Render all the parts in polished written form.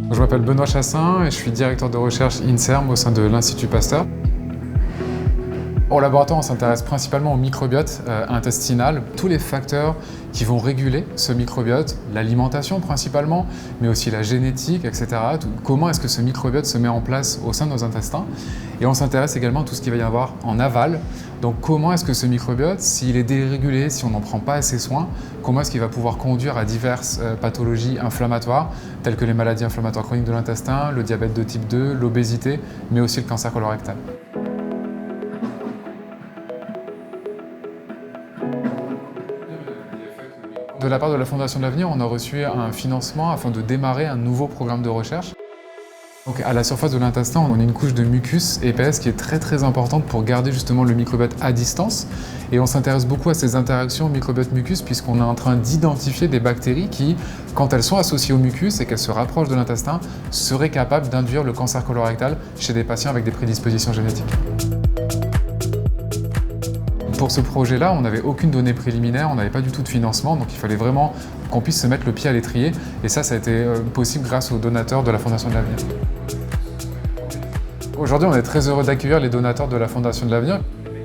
Je m'appelle Benoît Chassin et je suis directeur de recherche INSERM au sein de l'Institut Pasteur. Au laboratoire, on s'intéresse principalement au microbiote intestinal, tous les facteurs qui vont réguler ce microbiote, l'alimentation principalement, mais aussi la génétique, etc. Comment est-ce que ce microbiote se met en place au sein de nos intestins? Et on s'intéresse également à tout ce qu'il va y avoir en aval. Donc comment est-ce que ce microbiote, s'il est dérégulé, si on n'en prend pas assez soin, comment est-ce qu'il va pouvoir conduire à diverses pathologies inflammatoires, telles que les maladies inflammatoires chroniques de l'intestin, le diabète de type 2, l'obésité, mais aussi le cancer colorectal. De la part de la Fondation de l'Avenir, on a reçu un financement afin de démarrer un nouveau programme de recherche. Donc à la surface de l'intestin, on a une couche de mucus épaisse qui est très importante pour garder justement le microbiote à distance. Et on s'intéresse beaucoup à ces interactions microbiote-mucus puisqu'on est en train d'identifier des bactéries qui, quand elles sont associées au mucus et qu'elles se rapprochent de l'intestin, seraient capables d'induire le cancer colorectal chez des patients avec des prédispositions génétiques. Pour ce projet-là, on n'avait aucune donnée préliminaire, on n'avait pas du tout de financement, donc il fallait vraiment qu'on puisse se mettre le pied à l'étrier. Et ça a été possible grâce aux donateurs de la Fondation de l'Avenir. Aujourd'hui, on est très heureux d'accueillir les donateurs de la Fondation de l'Avenir.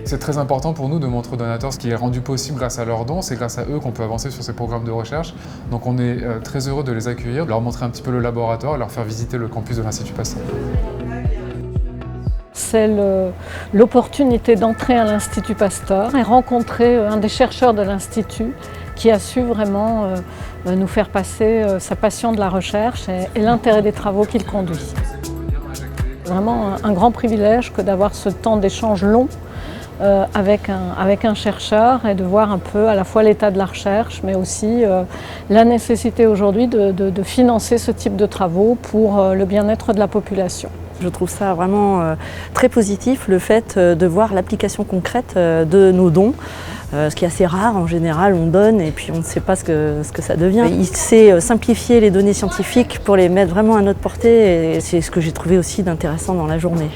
C'est très important pour nous de montrer aux donateurs ce qui est rendu possible grâce à leurs dons. C'est grâce à eux qu'on peut avancer sur ces programmes de recherche. Donc on est très heureux de les accueillir, de leur montrer un petit peu le laboratoire et leur faire visiter le campus de l'Institut Pasteur. C'est l'opportunité d'entrer à l'Institut Pasteur et rencontrer un des chercheurs de l'Institut qui a su vraiment nous faire passer sa passion de la recherche et l'intérêt des travaux qu'il conduit. Vraiment un grand privilège que d'avoir ce temps d'échange long avec un chercheur et de voir un peu à la fois l'état de la recherche, mais aussi la nécessité aujourd'hui de financer ce type de travaux pour le bien-être de la population. Je trouve ça vraiment très positif, le fait de voir l'application concrète de nos dons, ce qui est assez rare. En général, on donne et puis on ne sait pas ce que ça devient. Il sait simplifier les données scientifiques pour les mettre vraiment à notre portée et c'est ce que j'ai trouvé aussi d'intéressant dans la journée.